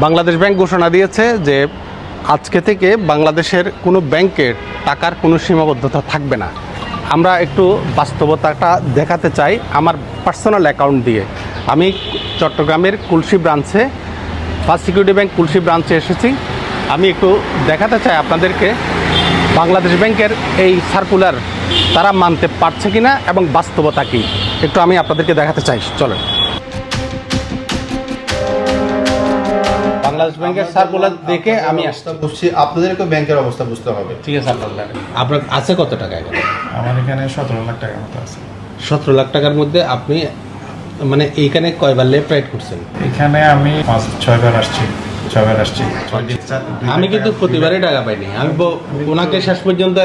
Bangladesh bank ঘোষণা দিয়েছে যে আজকে থেকে বাংলাদেশের কোনো ব্যাংকের টাকার কোনো সীমাবদ্ধতা থাকবে না। আমরা একটু বাস্তবতাটা দেখাতে চাই আমার পার্সোনাল অ্যাকাউন্ট দিয়ে। আমি চট্টগ্রামের কুলসি ব্রাঞ্চে, ফার্স্ট সিকিউরিটি ব্যাংক কুলসি ব্রাঞ্চে এসেছি। আমি একটু দেখাতে চাই আপনাদেরকে বাংলাদেশ ব্যাংকের এই সার্কুলার তারা মানতে পারছে কিনা এবং বাস্তবতা কী, একটু আমি আপনাদেরকে দেখাতে চাই। চলেন। বাংলাদেশ ব্যাংকের সার্কুলার দেখে আমি বুঝছি, আপনাদেরকে ব্যাংকের অবস্থা বুঝতে হবে। ঠিক আছে, আপনার আছে কত টাকা এখানে? আমার এখানে 17 লাখ টাকার মতো আছে। 17 লাখ টাকার মধ্যে আপনি মানে এইখানে কয়বার লেফট রাইট করছেন? এখানে আমি 5-6 বার আসছি। আমি কিন্তু প্রতিবারই টাকা পাইনি। আমি ওনাকে শেষ পর্যন্ত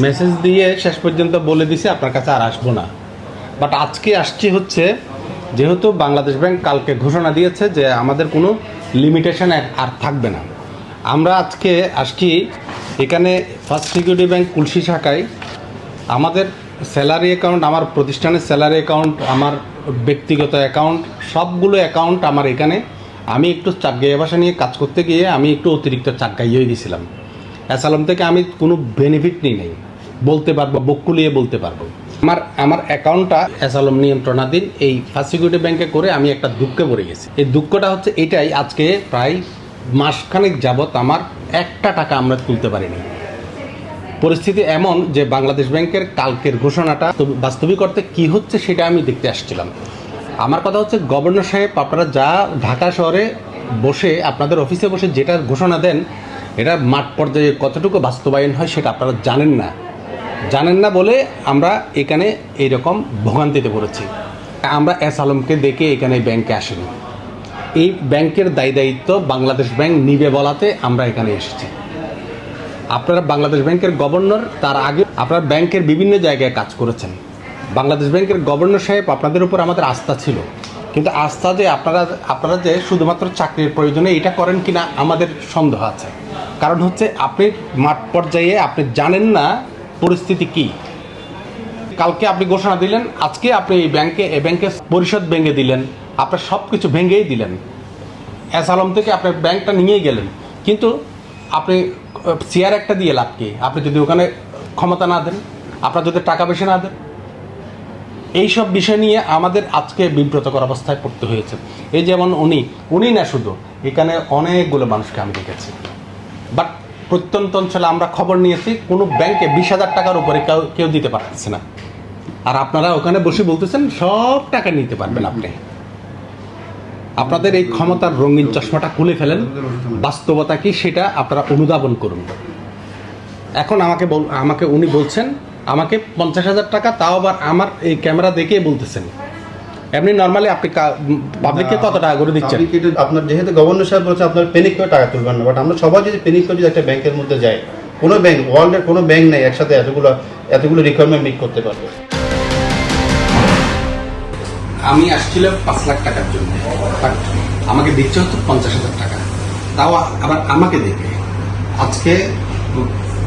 মেসেজ দিয়ে শেষ পর্যন্ত বলে দিছি আপনার কাছে আর আসবো না। বাট আজকে আসছি হচ্ছে যেহেতু বাংলাদেশ ব্যাংক কালকে ঘোষণা দিয়েছে যে আমাদের কোনো লিমিটেশন আর থাকবে না। আমরা আজকে আসছি এখানে ফার্স্ট সিকিউরিটি ব্যাংক কুলসি শাখায় আমাদের স্যালারি অ্যাকাউন্ট, আমার প্রতিষ্ঠানের স্যালারি অ্যাকাউন্ট, আমার ব্যক্তিগত অ্যাকাউন্ট, সবগুলো অ্যাকাউন্ট আমার এখানে। আমি একটু চাটগাঁইয়া ভাষা নিয়ে কাজ করতে গিয়ে আমি একটু অতিরিক্ত চাটগাঁইয়া হয়ে গেছিলাম। অ্যাসালাম থেকে আমি কোনো বেনিফিট নিই নাই, বলতে পারবো, বকুলিয়ে বলতে পারবো। আমার অ্যাকাউন্টটা অ্যাসালাম নিয়ন্ত্রণাধীন এই ফার্স্ট সিকিউরিটি ব্যাংকে করে আমি একটা দুঃখে পড়ে গেছি। এই দুঃখটা হচ্ছে এটাই, আজকে প্রায় মাসখানেক যাবৎ আমার একটা টাকা আমরা তুলতে পারিনি। পরিস্থিতি এমন যে বাংলাদেশ ব্যাংকের কালকের ঘোষণাটা বাস্তবিক অর্থে কী হচ্ছে সেটা আমি দেখতে আসছিলাম। আমার কথা হচ্ছে গভর্নর সাহেব, আপনারা যা ঢাকা শহরে বসে আপনাদের অফিসে বসে যেটা ঘোষণা দেন এটা মাঠ পর্যায়ে কতটুকু বাস্তবায়ন হয় সেটা আপনারা জানেন না বলে আমরা এখানে এইরকম ভোগান্তিতে পড়েছি। আমরা এস আলমকে দেখে এখানে ব্যাংকে আসিনি। এই ব্যাংকের দায়িত্ব বাংলাদেশ ব্যাংক নিবে বলাতে আমরা এখানে এসেছি। আপনারা বাংলাদেশ ব্যাংকের গভর্নর, তার আগে আপনারা ব্যাংকের বিভিন্ন জায়গায় কাজ করেছেন। বাংলাদেশ ব্যাংকের গভর্নর সাহেব, আপনাদের উপর আমাদের আস্থা ছিল, কিন্তু আস্থা যে আপনারা যে শুধুমাত্র চাকরির প্রয়োজনে এটা করেন কিনা আমাদের সন্দেহ আছে। কারণ হচ্ছে আপনি মাঠ পর্যায়ে আপনি জানেন না পরিস্থিতি কি। কালকে আপনি ঘোষণা দিলেন, আজকে আপনি এই ব্যাংকে পরিষদ ভেঙে দিলেন, আপনার সব কিছু ভেঙেই দিলেন। এস আলম থেকে আপনার ব্যাংকটা নিয়েই গেলেন, কিন্তু আপনি চেয়ার একটা দিয়ে লাভ কি? আপনি যদি ওখানে ক্ষমতা না দেন, আপনার যদি টাকা বেশি না দেন, এইসব বিষয় নিয়ে আমাদের আজকে বিব্রতকর অবস্থায় পড়তে হয়েছে। এই যেমন উনি না শুধু, এখানে অনেকগুলো মানুষকে আমি দেখেছি। বাট প্রত্যন্ত অঞ্চলে আমরা খবর নিয়েছি কোনো ব্যাংকে 20,000 টাকার উপরে কেউ দিতে পারতেছে না। আর আপনারা ওখানে বসে বলতেছেন সব টাকা নিতে পারবেন আপনি। আপনাদের এই ক্ষমতার রঙিন চশমাটা খুলে ফেলেন, বাস্তবতা কি সেটা আপনারা অনুধাবন করুন। এখন আমাকে উনি বলছেন আমাকে 50,000 টাকা, তাও আবার আমার এই ক্যামেরা দেখেই বলতেছেন। এমনি নর্মালি আপনি পাবলিককে কত টাকা করে দিচ্ছেন? আপনার যেহেতু গভর্নর সাহেব বলছে আপনার পেনিক করে টাকা তুলবেন না, বাট আমরা সবাই যদি পেনিক করে যদি একটা ব্যাংকের মধ্যে যাই, কোনো ব্যাংক, ওয়ার্ল্ডের কোনো ব্যাংক নেই একসাথে এতগুলো রিকোয়ারমেন্ট মিট করতে পারবে। আমি আসছিলাম 5 লাখ টাকার জন্য, বাট আমাকে দিচ্ছে হচ্ছে 50,000 টাকা, তাও আবার আমাকে দেখে। আজকে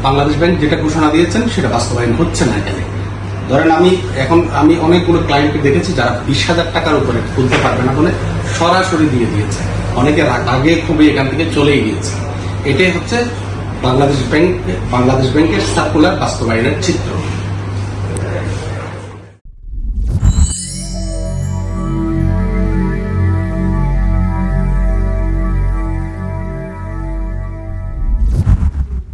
বাংলাদেশ ব্যাংক যেটা ঘোষণা দিয়েছেন সেটা বাস্তবায়ন হচ্ছে না। এখানে ধরেন আমি অনেকগুলো ক্লায়েন্টকে দেখেছি যারা 20,000 টাকার উপরে তুলতে পারবে না বলে সরাসরি দিয়ে দিয়েছে। অনেকে আগে খুবই এখান থেকে চলেই গিয়েছে। এটাই হচ্ছে বাংলাদেশ ব্যাংকের সার্কুলার বাস্তবায়নের চিত্র।